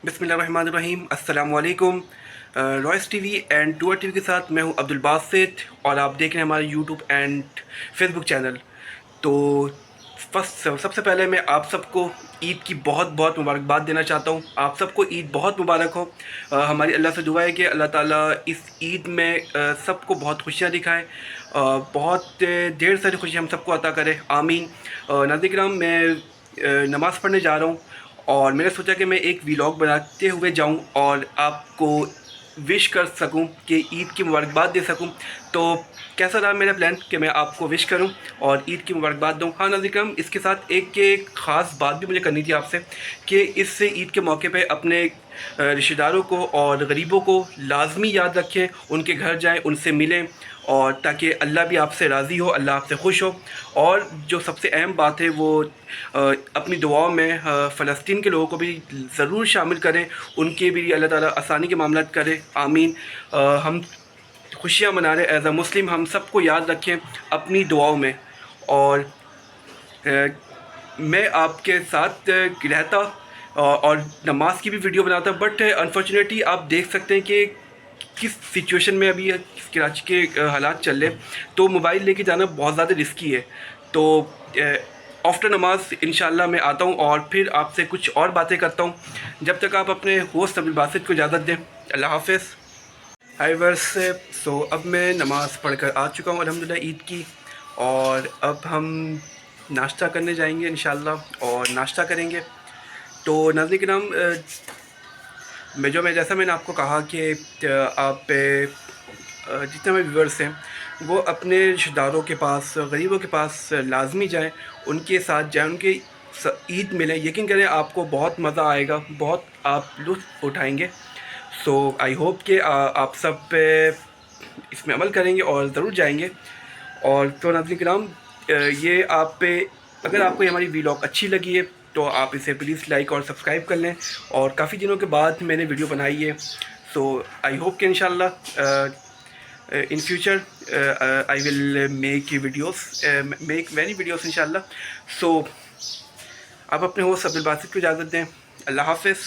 बिस्मिल्लाहिर्रहमानिर्रहीम। अस्सलाम वालेकुम। Royce TV and tour TV के साथ मैं हूं अब्दुल बासित और आप देख रहे हैं हमारे यूट्यूब एंड फेसबुक चैनल। तो सबसे पहले मैं आप सबको ईद की बहुत बहुत मुबारकबाद देना चाहता हूं। आप सबको ईद बहुत मुबारक हो। हमारी अल्लाह से दुआ है कि अल्लाह ताला इस ईद में सबको बहुत खुशियां दिखाए, बहुत ढेर सारी खुशियां हम सबको अता करे, आमीन। नाज़रीन किराम, मैं नमाज़ पढ़ने जा रहा हूँ और मैंने सोचा कि मैं एक वीलॉग बनाते हुए जाऊं और आपको विश कर सकूं कि ईद की मुबारकबाद दे सकूं। तो कैसा रहा मेरा प्लान कि मैं आपको विश करूं और ईद की मुबारकबाद दूं। हाँ नाज़रीन करम, इसके साथ एक ख़ास बात भी मुझे करनी थी आपसे कि इससे ईद के मौके पे अपने रिश्तेदारों को और गरीबों को लाजमी याद रखें, उनके घर जाएं, उनसे मिलें, और ताकि अल्लाह भी आपसे राज़ी हो, अल्लाह आपसे खुश हो। और जो सबसे अहम बात है वो अपनी दुआओं में फ़लस्तीन के लोगों को भी ज़रूर शामिल करें, उनके भी अल्लाह ताला आसानी के मामलात करे, आमीन। हम खुशियाँ मना रहे एज़ अ मुस्लिम, हम सबको याद रखें अपनी दुआओं में। और मैं आपके साथ रहता और नमाज की भी वीडियो बनाता, बट अनफॉर्चुनेटली आप देख सकते हैं कि किस सिचुएशन में अभी कराची के हालात चल रहे, तो मोबाइल लेके जाना बहुत ज़्यादा रिस्की है। तो आफ्टर नमाज इंशाल्लाह मैं आता हूँ और फिर आपसे कुछ और बातें करता हूँ। जब तक आप अपने होस्ट अब्दुल बासित को इजाज़त दें, अल्लाह हाफ़िज़। हाय वर्स। सो अब मैं नमाज़ पढ़कर आ चुका हूँ अल्हम्दुलिल्लाह ईद की, और अब हम नाश्ता करने जाएंगे इंशाल्लाह और नाश्ता करेंगे। तो नाज़रीन किराम, मैं जैसा मैंने आपको कहा कि आप जितने भी व्यूअर्स हैं वो अपने रिश्तेदारों के पास, गरीबों के पास लाजमी जाएं, उनके साथ जाएं, उनके ईद मिलें। यकीन करें आपको बहुत मज़ा आएगा, बहुत आप लुत्फ़ उठाएंगे। सो आई होप कि आप सब इसमें अमल करेंगे और ज़रूर जाएंगे। और तो नाज़रीन किराम, ये आप पे अगर आपको ये हमारी वीलॉग अच्छी लगी है तो आप इसे प्लीज़ लाइक और सब्सक्राइब कर लें। और काफ़ी दिनों के बाद मैंने वीडियो बनाई है, सो आई होप कि इंशाल्लाह in future I will make many videos इंशाल्लाह। सो आप अपने होस्ट अब्दुल बासित को इजाज़त दें। अल्लाह हाफ़िज़।